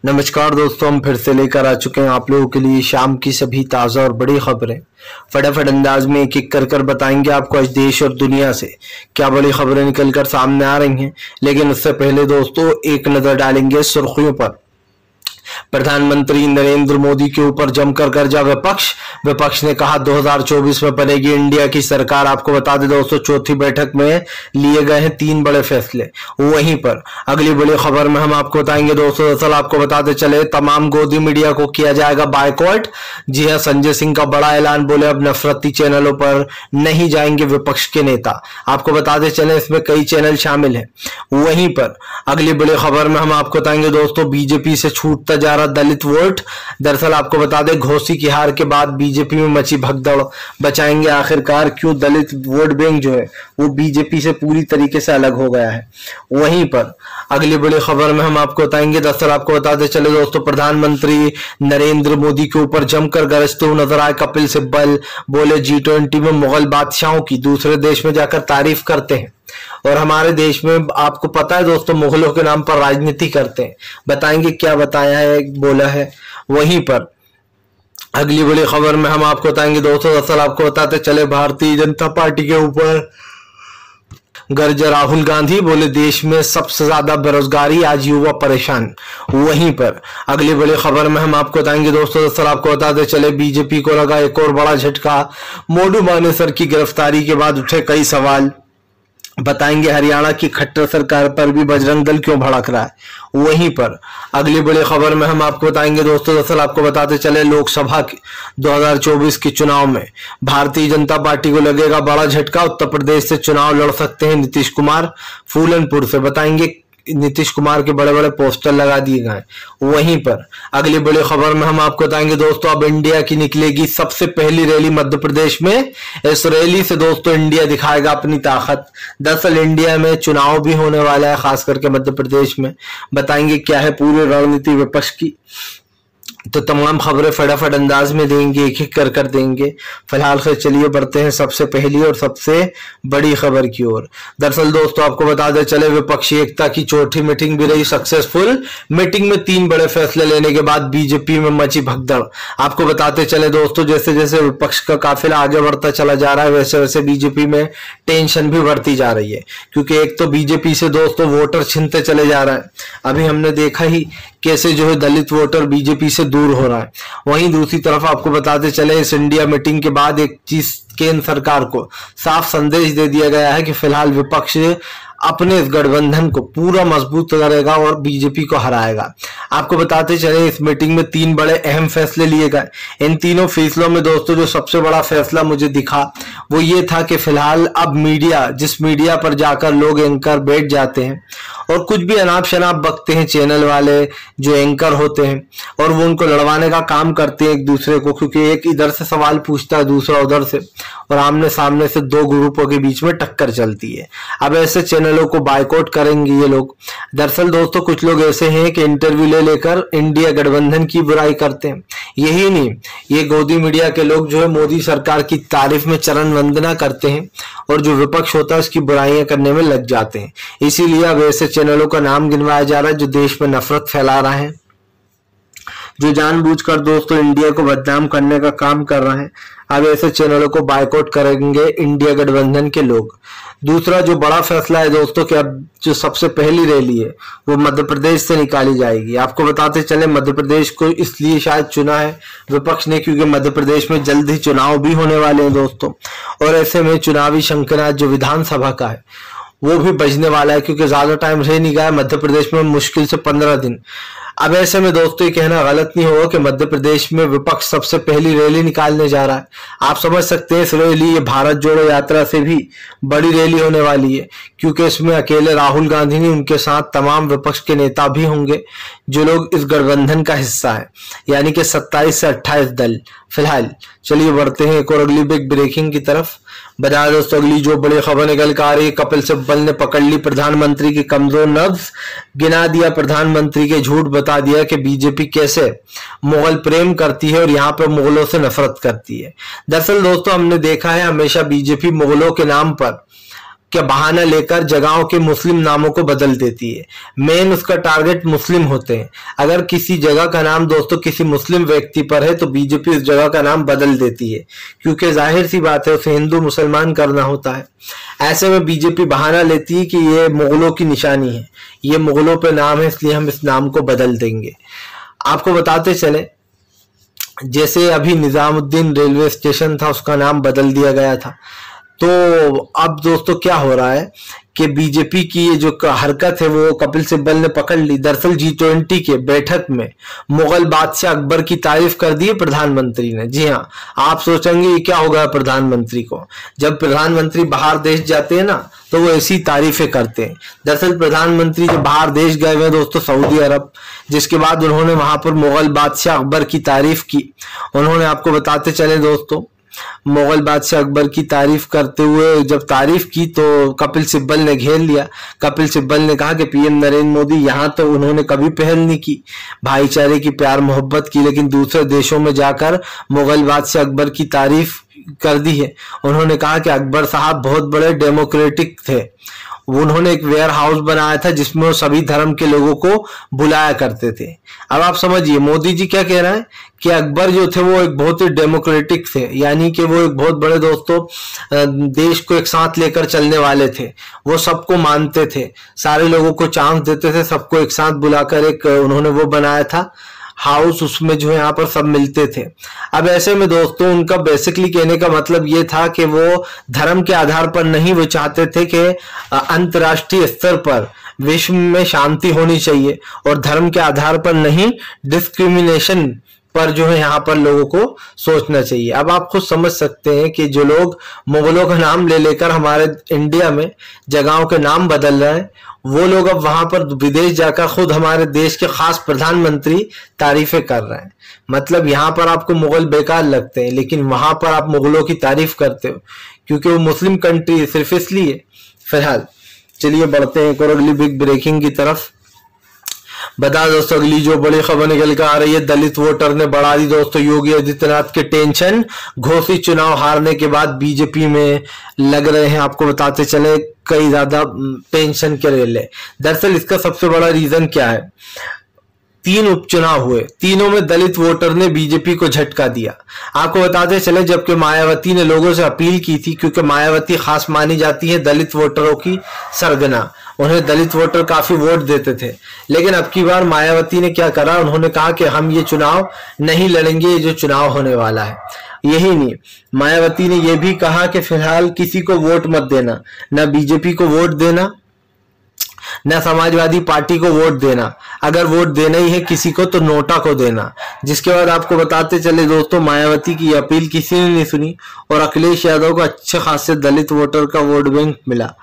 नमस्कार दोस्तों, हम फिर से लेकर आ चुके हैं आप लोगों के लिए शाम की सभी ताज़ा और बड़ी खबरें। फटाफट अंदाज में एक एक कर बताएंगे आपको आज देश और दुनिया से क्या बड़ी खबरें निकलकर सामने आ रही हैं। लेकिन उससे पहले दोस्तों एक नजर डालेंगे सुर्खियों पर। प्रधानमंत्री नरेंद्र मोदी के ऊपर जमकर गरजा विपक्ष ने कहा 2024 में बनेगी इंडिया की सरकार। आपको बता दें दोस्तों, चौथी बैठक में लिए गए हैं 3 बड़े फैसले। वहीं पर अगली बड़ी खबर में हम आपको बताएंगे दोस्तों, दरअसल आपको बताते चले तमाम गोदी मीडिया को किया जाएगा बायकॉट। जी हां, संजय सिंह का बड़ा ऐलान, बोले अब नफरती चैनलों पर नहीं जाएंगे विपक्ष के नेता। आपको बताते चले इसमें कई चैनल शामिल हैं। वहीं पर अगली बड़ी खबर में हम आपको बताएंगे दोस्तों, बीजेपी से छूटता जा रहा दलित वोट। दरअसल आपको बता दें घोसी की हार के बाद बीजेपी में मची भगदड़। बचाएंगे आखिरकार क्यों दलित वोट बैंक जो है वो बीजेपी से पूरी तरीके से अलग हो गया है। वहीं पर अगली बड़ी खबर में हम आपको बताएंगे, दरअसल आपको बताते चले दोस्तों, प्रधानमंत्री नरेंद्र मोदी के ऊपर जमकर गरजते हुए नजर आए कपिल सिब्बल। बोले G20 में मुगल बादशाहों की दूसरे देश में जाकर तारीफ करते हैं और हमारे देश में आपको पता है दोस्तों मुगलों के नाम पर राजनीति करते हैं। बताएंगे क्या बताया है, बोला है। वहीं पर अगली बड़ी खबर में हम आपको बताएंगे दोस्तों, दरअसल आपको बताते चले भारतीय जनता पार्टी के ऊपर गर्ज राहुल गांधी। बोले देश में सबसे ज्यादा बेरोजगारी, आज युवा परेशान। वहीं पर अगली बड़ी खबर में हम आपको बताएंगे दोस्तों, दरअसल आपको बताते चले बीजेपी को लगा एक और बड़ा झटका। मोडू मानेसर की गिरफ्तारी के बाद उठे कई सवाल। बताएंगे हरियाणा की खट्टर सरकार पर भी बजरंग दल क्यों भड़क रहा है। वहीं पर अगली बड़ी खबर में हम आपको बताएंगे दोस्तों, दरअसल आपको बताते चले लोकसभा 2024 के चुनाव में भारतीय जनता पार्टी को लगेगा बड़ा झटका। उत्तर प्रदेश से चुनाव लड़ सकते हैं नीतीश कुमार। फूलनपुर से बताएंगे नीतीश कुमार के बड़े बड़े पोस्टर लगा दिए गए। वहीं पर अगली बड़ी खबर में हम आपको बताएंगे दोस्तों, अब इंडिया की निकलेगी सबसे पहली रैली मध्य प्रदेश में। इस रैली से दोस्तों इंडिया दिखाएगा अपनी ताकत। दरअसल इंडिया में चुनाव भी होने वाला है, खास करके मध्य प्रदेश में। बताएंगे क्या है पूरी रणनीति विपक्ष की। तो तमाम खबरें फटाफट अंदाज में देंगे, एक एक कर देंगे। फिलहाल से चलिए बढ़ते हैं सबसे पहली और सबसे बड़ी खबर की ओर। दरअसल दोस्तों आपको बताते चले विपक्षी एकता की चौथी मीटिंग भी रही सक्सेसफुल। मीटिंग में 3 बड़े फैसले लेने के बाद बीजेपी में मची भगदड़। आपको बताते चले दोस्तों, जैसे जैसे विपक्ष का काफिला आगे बढ़ता चला जा रहा है वैसे वैसे बीजेपी में टेंशन भी बढ़ती जा रही है। क्योंकि एक तो बीजेपी से दोस्तों वोटर छिनते चले जा रहा है। अभी हमने देखा ही कैसे जो है दलित वोटर बीजेपी से दूर हो रहा है। वहीं दूसरी तरफ आपको बताते चले इस इंडिया मीटिंग के बाद एक चीज केंद्र सरकार को साफ संदेश दे दिया गया है कि फिलहाल विपक्ष अपने इस गठबंधन को पूरा मजबूत करेगा और बीजेपी को हराएगा। आपको बताते चले इस मीटिंग में 3 बड़े अहम फैसले लिए गए। इन तीनों फैसलों में दोस्तों जो सबसे बड़ा फैसला मुझे दिखा वो ये था कि फिलहाल अब जिस मीडिया पर जाकर लोग एंकर बैठ जाते हैं और कुछ भी अनाप शनाप बकते हैं चैनल वाले जो एंकर होते हैं, और वो उनको लड़वाने का काम करते हैं एक दूसरे को। क्योंकि एक इधर से सवाल पूछता है दूसरा उधर से, और आमने सामने से 2 ग्रुपों के बीच में टक्कर चलती है। अब ऐसे चैनलों को बायकॉट करेंगे ये लोग। दरअसल दोस्तों कुछ लोग ऐसे हैं कि इंटरव्यू ले लेकर इंडिया गठबंधन की बुराई करते हैं। यही नहीं, ये गोदी मीडिया के लोग जो है मोदी सरकार की तारीफ में चरण वंदना करते हैं और जो विपक्ष होता है उसकी बुराइयां करने में लग जाते हैं। इसीलिए अब ऐसे चैनलों का नाम गिनवाया जा रहा है जो देश में नफरत फैला रहा है, जो जानबूझकर दोस्तों इंडिया को बदनाम करने का काम कर रहे हैं। अब ऐसे चैनलों को बायकॉट करेंगे इंडिया गठबंधन के लोग। दूसरा जो बड़ा फैसला है दोस्तों कि अब जो सबसे पहली रैली है वो मध्य प्रदेश से निकाली जाएगी। आपको बताते चले मध्य प्रदेश को इसलिए शायद चुना है विपक्ष ने क्योंकि मध्य प्रदेश में जल्द ही चुनाव भी होने वाले हैं दोस्तों, और ऐसे में चुनावी शंखनाद जो विधानसभा का है वो भी बजने वाला है। क्योंकि ज्यादा टाइम रह नहीं गया मध्य प्रदेश में, मुश्किल से 15 दिन। अब ऐसे में दोस्तों ये कहना गलत नहीं होगा कि मध्य प्रदेश में विपक्ष सबसे पहली रैली निकालने जा रहा है। आप समझ सकते हैं इस रैली ये भारत जोड़ो यात्रा से भी बड़ी रैली होने वाली है। क्योंकि इसमें अकेले राहुल गांधी नहीं, उनके साथ तमाम विपक्ष के नेता भी होंगे जो लोग इस गठबंधन का हिस्सा है, यानी कि 27 से 28 दल। फिलहाल चलिए बढ़ते हैं एक और अगली बिग ब्रेकिंग की तरफ। बता दोस्तों अगली जो बड़ी खबर निकल कर आ रही है, कपिल सिब्बल ने पकड़ ली प्रधानमंत्री की कमजोर नब्ज। गिना दिया प्रधानमंत्री के झूठ, बता दिया कि बीजेपी कैसे मुगल प्रेम करती है और यहाँ पर मुगलों से नफरत करती है। दरअसल दोस्तों हमने देखा है हमेशा बीजेपी मुगलों के नाम पर के बहाना लेकर जगहों के मुस्लिम नामों को बदल देती है। मेन उसका टारगेट मुस्लिम होते हैं। अगर किसी जगह का नाम दोस्तों किसी मुस्लिम व्यक्ति पर है तो बीजेपी उस जगह का नाम बदल देती है, क्योंकि जाहिर सी बात है उसे हिंदू मुसलमान करना होता है। ऐसे में बीजेपी बहाना लेती है कि ये मुगलों की निशानी है, ये मुगलों पे नाम है, इसलिए हम इस नाम को बदल देंगे। आपको बताते चले, जैसे अभी निजामुद्दीन रेलवे स्टेशन था, उसका नाम बदल दिया गया था। तो अब दोस्तों क्या हो रहा है कि बीजेपी की ये जो हरकत है वो कपिल सिब्बल ने पकड़ ली। दरअसल G20 के बैठक में मुगल बादशाह अकबर की तारीफ कर दी है प्रधानमंत्री ने। जी हाँ, आप सोचेंगे ये क्या होगा प्रधानमंत्री को, जब प्रधानमंत्री बाहर देश जाते हैं ना तो वो ऐसी तारीफें करते हैं। दरअसल प्रधानमंत्री जब बाहर देश गए हुए दोस्तों सऊदी अरब, जिसके बाद उन्होंने वहां पर मुगल बादशाह अकबर की तारीफ की। उन्होंने, आपको बताते चले दोस्तों, मुगल बादशाह अकबर की तारीफ करते हुए जब तारीफ की तो कपिल सिब्बल ने घेर लिया। कपिल सिब्बल ने कहा कि पीएम नरेंद्र मोदी यहाँ तो उन्होंने कभी पहल नहीं की भाईचारे की, प्यार मोहब्बत की, लेकिन दूसरे देशों में जाकर मुगल बादशाह अकबर की तारीफ कर दी है। उन्होंने कहा कि अकबर साहब बहुत बड़े डेमोक्रेटिक थे। उन्होंने एक वेयर हाउस बनाया था जिसमें वो सभी धर्म के लोगों को बुलाया करते थे। अब आप समझिए मोदी जी क्या कह रहे हैं कि अकबर जो थे वो एक बहुत ही डेमोक्रेटिक थे, यानी कि वो एक बहुत बड़े दोस्तों देश को एक साथ लेकर चलने वाले थे। वो सबको मानते थे, सारे लोगों को चांस देते थे, सबको एक साथ बुलाकर एक उन्होंने वो बनाया था हाउस, उसमें जो है यहाँ पर सब मिलते थे। अब ऐसे में दोस्तों उनका बेसिकली कहने का मतलब ये था कि वो धर्म के आधार पर नहीं, वो चाहते थे कि अंतर्राष्ट्रीय स्तर पर विश्व में शांति होनी चाहिए और धर्म के आधार पर नहीं, डिस्क्रिमिनेशन पर जो है यहाँ पर लोगों को सोचना चाहिए। अब आप खुद समझ सकते हैं कि जो लोग मुगलों का नाम ले लेकर हमारे इंडिया में जगहों के नाम बदल रहे हैं, वो लोग अब वहां पर विदेश जाकर खुद हमारे देश के खास प्रधानमंत्री तारीफें कर रहे हैं। मतलब यहाँ पर आपको मुगल बेकार लगते हैं, लेकिन वहां पर आप मुगलों की तारीफ करते हो क्योंकि वो मुस्लिम कंट्री है, सिर्फ इसलिए। फिलहाल चलिए बढ़ते हैं एक और अगली बिग ब्रेकिंग की तरफ। बता दोस्तों अगली जो बड़ी खबर निकल कर आ रही है, दलित वोटर ने बढ़ा दी दोस्तों योगी आदित्यनाथ के टेंशन। घोषित चुनाव हारने के बाद बीजेपी में लग रहे हैं, आपको बताते चले, कई ज्यादा टेंशन के रेले। दरअसल इसका सबसे बड़ा रीजन क्या है, 3 उपचुनाव हुए, तीनों में दलित वोटर ने बीजेपी को झटका दिया। आपको बताते चले, जबकि मायावती ने लोगों से अपील की थी, क्योंकि मायावती खास मानी जाती है दलित वोटरों की सरगना, उन्हें दलित वोटर काफी वोट देते थे। लेकिन अब की बार मायावती ने क्या करा, उन्होंने कहा कि हम ये चुनाव नहीं लड़ेंगे, ये जो चुनाव होने वाला है। यही नहीं, मायावती ने यह भी कहा कि फिलहाल किसी को वोट मत देना, ना बीजेपी को वोट देना, न समाजवादी पार्टी को वोट देना, अगर वोट देना ही है किसी को तो नोटा को देना। जिसके बाद आपको बताते चले दोस्तों, मायावती की अपील किसी ने नहीं सुनी और अखिलेश यादव को अच्छे खासे दलित वोटर का वोट बैंक मिला।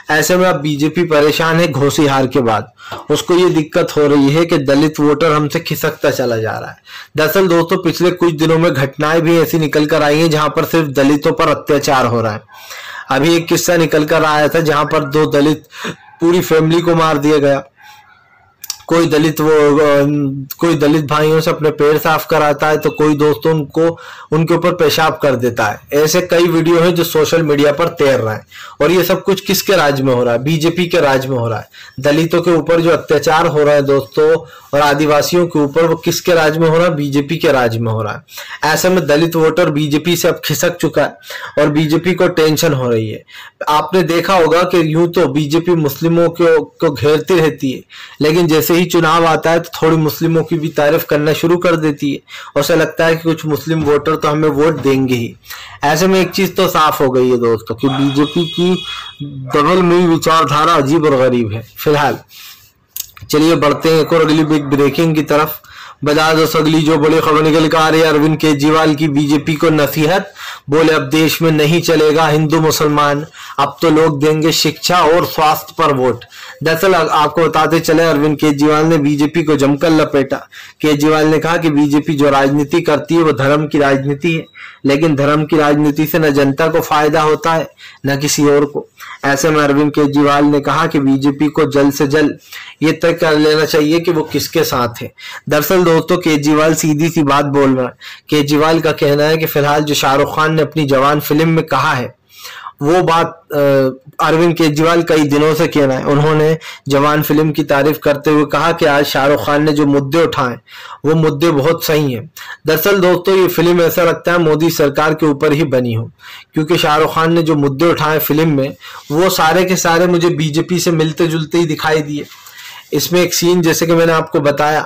ऐसे में अब बीजेपी परेशान है घोषी हार के बाद। उसको ये दिक्कत हो रही है कि दलित वोटर हमसे खिसकता चला जा रहा है। दरअसल दोस्तों पिछले कुछ दिनों में घटनाएं भी ऐसी निकल कर आई हैं जहां पर सिर्फ दलितों पर अत्याचार हो रहा है। अभी एक किस्सा निकल कर आया था जहां पर 2 दलित पूरी फैमिली को मार दिया गया। कोई दलित भाइयों से अपने पैर साफ कराता है तो कोई दोस्तों उनके ऊपर पेशाब कर देता है। ऐसे कई वीडियो हैं जो सोशल मीडिया पर तैर रहे हैं। और ये सब कुछ किसके राज में हो रहा है? बीजेपी के राज में हो रहा है। दलितों के ऊपर जो अत्याचार हो रहा है दोस्तों और आदिवासियों के ऊपर, वो किसके राज में हो रहा है? बीजेपी के राज में हो रहा है। ऐसे में दलित वोटर बीजेपी से अब खिसक चुका है और बीजेपी को टेंशन हो रही है। आपने देखा होगा कि यूं तो बीजेपी मुस्लिमों को घेरती रहती है, लेकिन जैसे ही चुनाव आता है तो थोड़ी मुस्लिमों की भी तारीफ करना शुरू कर देती है और उसे लगता है कि कुछ मुस्लिम वोटर तो हमें वोट देंगे ही। ऐसे में एक चीज तो साफ हो गई है दोस्तों कि बीजेपी की डबल मुई विचारधारा अजीब और गरीब है। फिलहाल चलिए बढ़ते हैं एक और अगली बिग ब्रेकिंग की तरफ। बता दो अगली जो बड़ी खबर निकल कर आ रही है, अरविंद केजरीवाल की बीजेपी को नसीहत। बोले अब देश में नहीं चलेगा हिंदू मुसलमान, अब तो लोग देंगे शिक्षा और स्वास्थ्य पर वोट। दरअसल आपको बताते चले, अरविंद केजरीवाल ने बीजेपी को जमकर लपेटा। केजरीवाल ने कहा कि बीजेपी जो राजनीति करती है वो धर्म की राजनीति है, लेकिन धर्म की राजनीति से न जनता को फायदा होता है न किसी और को। ऐसे में अरविंद केजरीवाल ने कहा कि बीजेपी को जल्द से जल्द ये तय कर लेना चाहिए कि वो किसके साथ है। दरअसल दोस्तों केजरीवाल सीधी सी बात बोल रहा है। केजरीवाल का कहना है कि फिलहाल जो शाहरुख खान ने अपनी जवान फिल्म में कहा है वो बात अरविंद केजरीवाल कई दिनों से कहना है। उन्होंने जवान फिल्म की तारीफ करते हुए कहा कि आज शाहरुख खान ने जो मुद्दे उठाए वो मुद्दे बहुत सही हैं। दरअसल दोस्तों ये फिल्म ऐसा लगता है मोदी सरकार के ऊपर ही बनी हो, क्योंकि शाहरुख खान ने जो मुद्दे उठाए फिल्म में वो सारे के सारे मुझे बीजेपी से मिलते जुलते ही दिखाई दिए। इसमें एक सीन, जैसे कि मैंने आपको बताया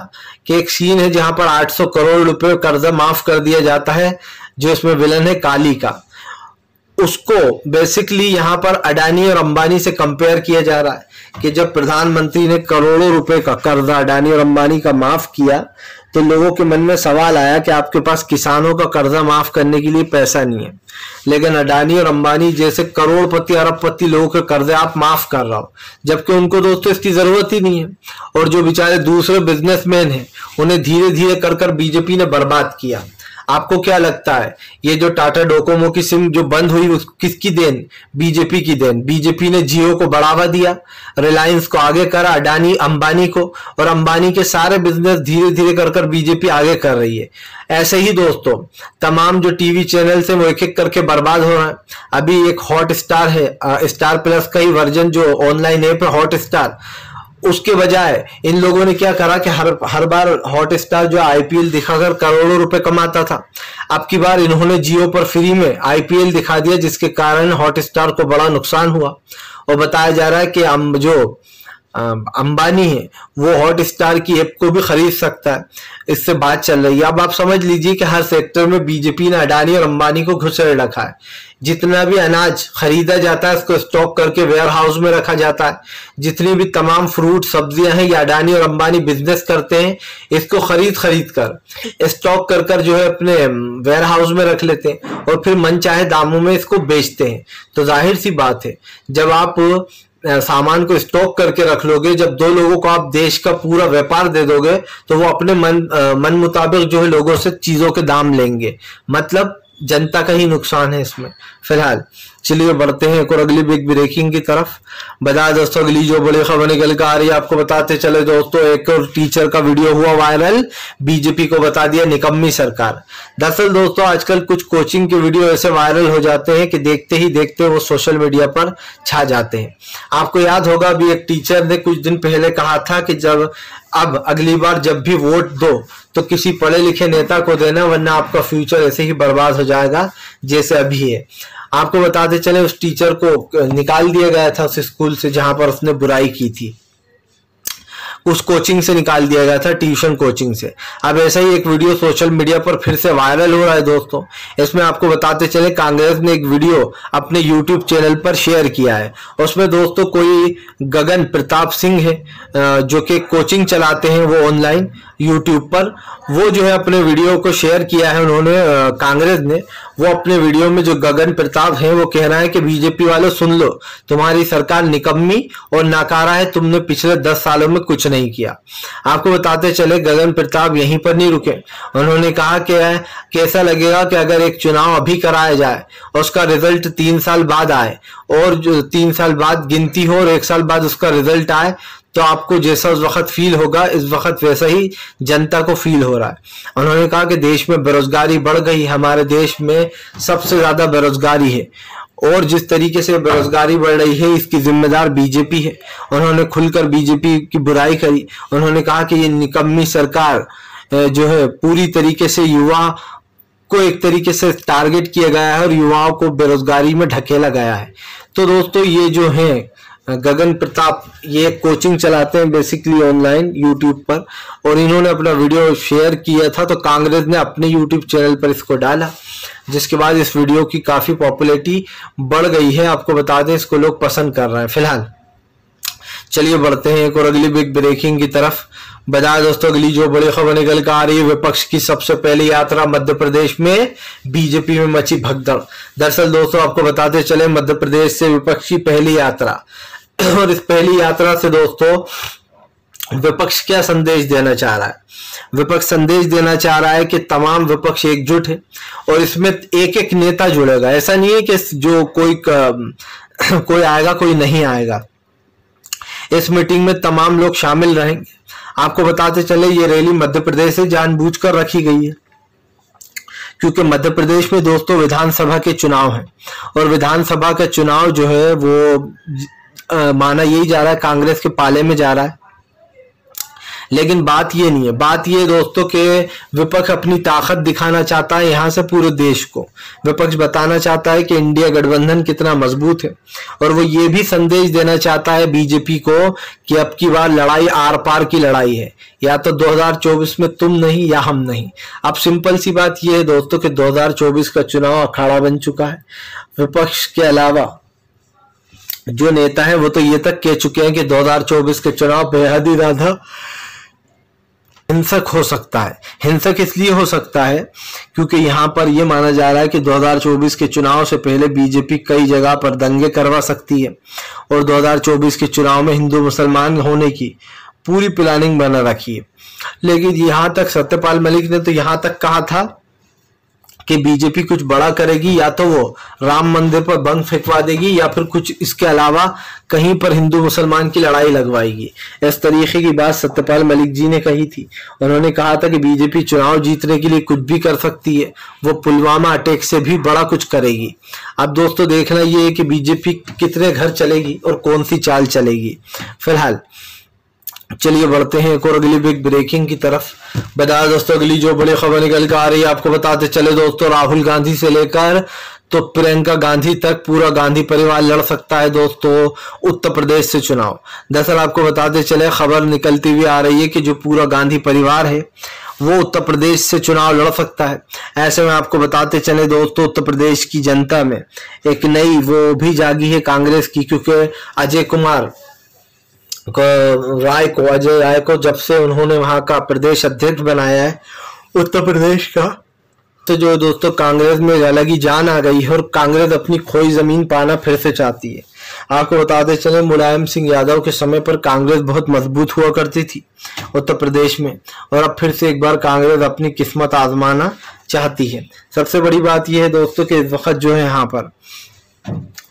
कि एक सीन है जहां पर 800 करोड़ रुपए कर्जा माफ कर दिया जाता है, जो इसमें विलन है काली का, उसको बेसिकली यहाँ पर अडानी और अंबानी से कंपेयर किया जा रहा है कि जब प्रधानमंत्री ने करोड़ों रुपए का कर्जा अडानी और अंबानी का माफ किया तो लोगों के मन में सवाल आया कि आपके पास किसानों का कर्जा माफ करने के लिए पैसा नहीं है, लेकिन अडानी और अंबानी जैसे करोड़पति अरबपति लोगों के कर्जे आप माफ कर रहा हो, जबकि उनको दोस्तों इसकी जरूरत ही नहीं है। और जो बेचारे दूसरे बिजनेसमैन हैं उन्हें धीरे धीरे कर कर बीजेपी ने बर्बाद किया। आपको क्या लगता है ये जो टाटा डोकोमो की सिम जो बंद हुई किसकी देन? बीजेपी की देन। बीजेपी ने जियो को बढ़ावा दिया, रिलायंस को आगे करा, अडानी अंबानी को, और अंबानी के सारे बिजनेस धीरे धीरे कर कर बीजेपी आगे कर रही है। ऐसे ही दोस्तों तमाम जो टीवी चैनल से वो एक एक करके बर्बाद हो रहा है। अभी एक हॉट स्टार है, स्टार प्लस का ही वर्जन जो ऑनलाइन ऐप है हॉट स्टार, उसके बजाय इन लोगों ने क्या करा कि हर बार हॉट स्टार जो आईपीएल दिखाकर करोड़ों रुपए कमाता था, अब की बार इन्होंने जियो पर फ्री में आईपीएल दिखा दिया, जिसके कारण हॉट स्टार को बड़ा नुकसान हुआ। और बताया जा रहा है कि जो अंबानी है वो हॉट स्टार की ऐप को भी खरीद सकता है, इससे बात चल रही है। अब आप समझ लीजिए कि हर सेक्टर में बीजेपी ने अडानी और अंबानी को घुसेड़ रखा है। जितना भी अनाज खरीदा जाता है उसको स्टॉक करके वेयर हाउस में रखा जाता है। जितनी भी तमाम फ्रूट सब्जियां हैं ये अडानी और अंबानी बिजनेस करते हैं, इसको खरीद कर स्टॉक कर कर जो है अपने वेयर हाउस में रख लेते हैं और फिर मनचाहे दामों में इसको बेचते हैं। तो जाहिर सी बात है जब आप सामान को स्टॉक करके रख लोगे, जब दो लोगों को आप देश का पूरा व्यापार दे दोगे तो वो अपने मन मुताबिक जो है लोगों से चीजों के दाम लेंगे, मतलब जनता का ही नुकसान है इसमें। फिलहाल चलिए बढ़ते हैं एक और अगली बिग ब्रेकिंग की तरफ। बता दोस्तों अगली जो बड़ी खबर निकल कर आ रही है आपको बताते चले दोस्तों, एक और टीचर का वीडियो हुआ वायरल, बीजेपी को बता दिया निकम्मी सरकार। दरअसल दोस्तों आजकल कुछ कोचिंग के वीडियो ऐसे वायरल हो जाते हैं कि देखते ही देखते वो सोशल मीडिया पर छा जाते हैं। आपको याद होगा अभी एक टीचर ने कुछ दिन पहले कहा था कि जब अब अगली बार जब भी वोट दो तो किसी पढ़े लिखे नेता को देना, वरना आपका फ्यूचर ऐसे ही बर्बाद हो जाएगा जैसे अभी है। आपको बताते चले उस टीचर को निकाल दिया गया था उस स्कूल से जहां पर उसने बुराई की थी, उस कोचिंग से निकाल दिया गया था, ट्यूशन कोचिंग से। अब ऐसा ही एक वीडियो सोशल मीडिया पर फिर से वायरल हो रहा है दोस्तों। इसमें आपको बताते चले कांग्रेस ने एक वीडियो अपने यूट्यूब चैनल पर शेयर किया है। उसमें दोस्तों कोई गगन प्रताप सिंह है जो कि कोचिंग चलाते हैं वो ऑनलाइन यूट्यूब पर, वो जो है अपने वीडियो को शेयर किया है उन्होंने कांग्रेस ने। वो अपने वीडियो में जो गगन प्रताप है वो कह रहा है कि बीजेपी वालों सुन लो, तुम्हारी सरकार निकम्मी और नाकारा है, तुमने पिछले 10 सालों में कुछ नहीं किया। आपको बताते चले गगन प्रताप यहीं पर नहीं रुके, उन्होंने कहा कि कैसा लगेगा कि अगर एक चुनाव अभी कराया जाए और उसका रिजल्ट 3 साल बाद आए, और जो 3 साल बाद गिनती हो और 1 साल बाद उसका रिजल्ट आए, तो आपको जैसा उस वक्त फील होगा इस वक्त वैसा ही जनता को फील हो रहा है। उन्होंने कहा कि देश में बेरोजगारी बढ़ गई, हमारे देश में सबसे ज्यादा बेरोजगारी है और जिस तरीके से बेरोजगारी बढ़ रही है इसकी जिम्मेदार बीजेपी है। उन्होंने खुलकर बीजेपी की बुराई करी। उन्होंने कहा कि ये निकम्मी सरकार जो है पूरी तरीके से युवा को एक तरीके से टारगेट किया गया है और युवाओं को बेरोजगारी में ढकेला गया है। तो दोस्तों ये जो है गगन प्रताप ये कोचिंग चलाते हैं बेसिकली ऑनलाइन यूट्यूब पर, और इन्होंने अपना वीडियो शेयर किया था तो कांग्रेस ने अपने यूट्यूब चैनल पर इसको डाला, जिसके बाद इस वीडियो की काफी पॉपुलैरिटी बढ़ गई है। आपको बता दें इसको लोग पसंद कर रहे हैं। फिलहाल चलिए बढ़ते हैं एक और अगली बिग ब्रेकिंग की तरफ। बता दोस्तों अगली जो बड़ी खबर निकल कर आ रही है, विपक्ष की सबसे पहली यात्रा मध्य प्रदेश में, बीजेपी में मची भगदड़। दरअसल दोस्तों आपको बताते चले मध्य प्रदेश से विपक्ष की पहली यात्रा, और इस पहली यात्रा से दोस्तों विपक्ष क्या संदेश देना चाह रहा है? विपक्ष संदेश देना चाह रहा है कि तमाम विपक्ष एकजुट है और इसमें एक एक नेता जुड़ेगा। ऐसा नहीं है कि जो कोई आएगा कोई नहीं आएगा, इस मीटिंग में तमाम लोग शामिल रहेंगे। आपको बताते चले ये रैली मध्य प्रदेश से जानबूझकर रखी गई है क्योंकि मध्य प्रदेश में दोस्तों विधानसभा के चुनाव हैं और विधानसभा का चुनाव जो है वो माना यही जा रहा है कांग्रेस के पाले में जा रहा है। लेकिन बात ये नहीं है, बात ये दोस्तों के विपक्ष अपनी ताकत दिखाना चाहता है यहाँ से पूरे देश को। विपक्ष बताना चाहता है कि इंडिया गठबंधन कितना मजबूत है और वो ये भी संदेश देना चाहता है बीजेपी को कि अब की बार लड़ाई आर पार की लड़ाई है, या तो 2024 में तुम नहीं या हम नहीं। अब सिंपल सी बात ये है दोस्तों कि 2024 का चुनाव अखाड़ा बन चुका है। विपक्ष के अलावा जो नेता है वो तो ये तक कह चुके हैं कि 2024 के चुनाव बेहद ही ज्यादा हिंसक हो सकता है। हिंसक इसलिए हो सकता है क्योंकि यहाँ पर यह माना जा रहा है कि 2024 के चुनाव से पहले बीजेपी कई जगह पर दंगे करवा सकती है और 2024 के चुनाव में हिंदू मुसलमान होने की पूरी प्लानिंग बना रखी है। लेकिन यहाँ तक सत्यपाल मलिक ने तो यहाँ तक कहा था कि बीजेपी कुछ बड़ा करेगी, या तो वो राम मंदिर पर बम फेंकवा देगी या फिर कुछ इसके अलावा कहीं पर हिंदू मुसलमान की लड़ाई लगवाएगी। इस तरीके की बात सत्यपाल मलिक जी ने कही थी। उन्होंने कहा था कि बीजेपी चुनाव जीतने के लिए कुछ भी कर सकती है, वो पुलवामा अटैक से भी बड़ा कुछ करेगी। अब दोस्तों देखना ये है कि बीजेपी कितने घर चलेगी और कौन सी चाल चलेगी। फिलहाल चलिए बढ़ते हैं एक और अगली बिग ब्रेकिंग की तरफ। बता दोस्तों अगली जो बड़ी खबर निकल कर आ रही है आपको बताते चले दोस्तों, राहुल गांधी से लेकर तो प्रियंका गांधी तक पूरा गांधी परिवार लड़ सकता है दोस्तों उत्तर प्रदेश से चुनाव। दरअसल आपको बताते चले खबर निकलती हुई आ रही है कि जो पूरा गांधी परिवार है वो उत्तर प्रदेश से चुनाव लड़ सकता है। ऐसे में आपको बताते चले दोस्तों उत्तर प्रदेश की जनता में एक नई वो भी जागी है कांग्रेस की, क्योंकि अजय कुमार अजय राय को जब से उन्होंने वहां का प्रदेश अध्यक्ष बनाया है उत्तर प्रदेश का, तो जो दोस्तों कांग्रेस में अलग ही जान आ गई है और कांग्रेस अपनी खोई जमीन पाना फिर से चाहती है। आपको बताते चले मुलायम सिंह यादव के समय पर कांग्रेस बहुत मजबूत हुआ करती थी उत्तर प्रदेश में, और अब फिर से एक बार कांग्रेस अपनी किस्मत आजमाना चाहती है। सबसे बड़ी बात यह है दोस्तों कि इस वक्त जो है यहाँ पर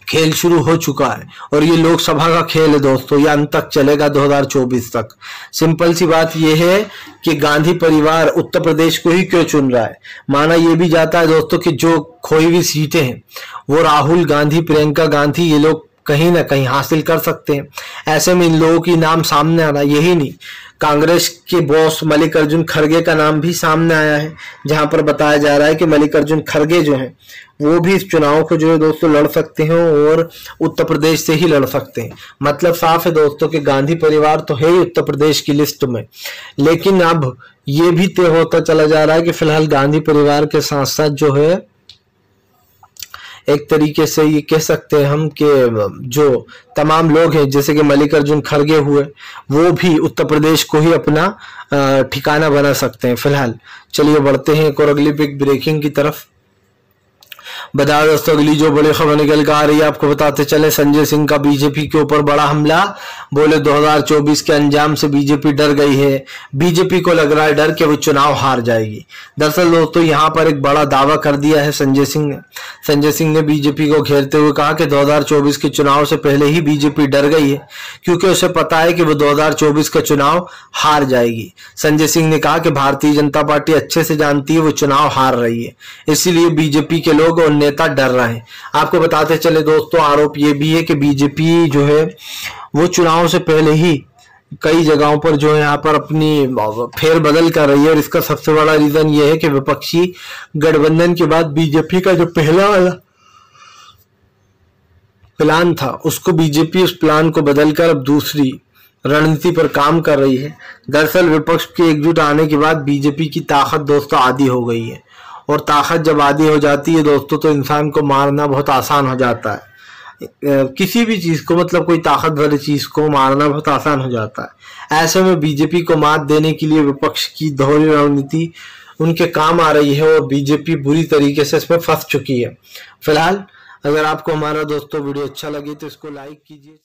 खेल शुरू हो चुका है और ये लोकसभा का खेल है दोस्तों, ये अंत तक चलेगा 2024 तक। सिंपल सी बात ये है कि गांधी परिवार उत्तर प्रदेश को ही क्यों चुन रहा है। माना ये भी जाता है दोस्तों कि जो खोई हुई सीटें हैं वो राहुल गांधी, प्रियंका गांधी ये लोग कहीं ना कहीं हासिल कर सकते हैं। ऐसे में इन लोगों की नाम सामने आना, यही नहीं कांग्रेस के बॉस मल्लिकार्जुन खड़गे का नाम भी सामने आया है, जहां पर बताया जा रहा है कि मल्लिकार्जुन खड़गे जो हैं वो भी इस चुनाव को जो है दोस्तों लड़ सकते हैं और उत्तर प्रदेश से ही लड़ सकते हैं। मतलब साफ है दोस्तों कि गांधी परिवार तो है ही उत्तर प्रदेश की लिस्ट में, लेकिन अब ये भी तय होता चला जा रहा है कि फिलहाल गांधी परिवार के साथ साथ जो है एक तरीके से ये कह सकते हैं हम कि जो तमाम लोग हैं जैसे कि मल्लिकार्जुन खड़गे हुए वो भी उत्तर प्रदेश को ही अपना ठिकाना बना सकते हैं। फिलहाल चलिए बढ़ते हैं एक और अगली बिग ब्रेकिंग की तरफ। बता दोस्तों अगली जो बड़ी खबर निकल कर आ रही है आपको बताते चले, संजय सिंह का बीजेपी के ऊपर बड़ा हमला। बोले 2024 के अंजाम से बीजेपी डर गई है, बीजेपी को लग रहा है डर कि वो चुनाव हार जाएगी। दरअसल दोस्तों यहाँ पर एक बड़ा दावा कर दिया है संजय सिंह ने। संजय सिंह ने बीजेपी को घेरते हुए कहा कि 2024 के चुनाव से पहले ही बीजेपी डर गई है क्योंकि उसे पता है कि वो 2024 का चुनाव हार जाएगी। संजय सिंह ने कहा कि भारतीय जनता पार्टी अच्छे से जानती है वो चुनाव हार रही है, इसीलिए बीजेपी के लोग और नेता डर रहे हैं। आपको बताते चले दोस्तों आरोप ये भी है कि बीजेपी जो है वो चुनाव से पहले ही कई जगहों पर जो है यहाँ पर अपनी फेर बदल कर रही है, और इसका सबसे बड़ा रीजन ये है कि विपक्षी गठबंधन के बाद बीजेपी का जो पहला वाला प्लान था उसको बीजेपी उस प्लान को बदलकर अब दूसरी रणनीति पर काम कर रही है। दरअसल विपक्ष के एकजुट आने के बाद बीजेपी की ताकत दोस्तों आधी हो गई है, और ताकत जब आधी हो जाती है दोस्तों तो इंसान को मारना बहुत आसान हो जाता है। किसी भी चीज को मतलब कोई ताकत भरी चीज को मारना बहुत आसान हो जाता है। ऐसे में बीजेपी को मात देने के लिए विपक्ष की दोहरी रणनीति उनके काम आ रही है और बीजेपी बुरी तरीके से इसमें फंस चुकी है। फिलहाल अगर आपको हमारा दोस्तों वीडियो अच्छा लगे तो इसको लाइक कीजिए।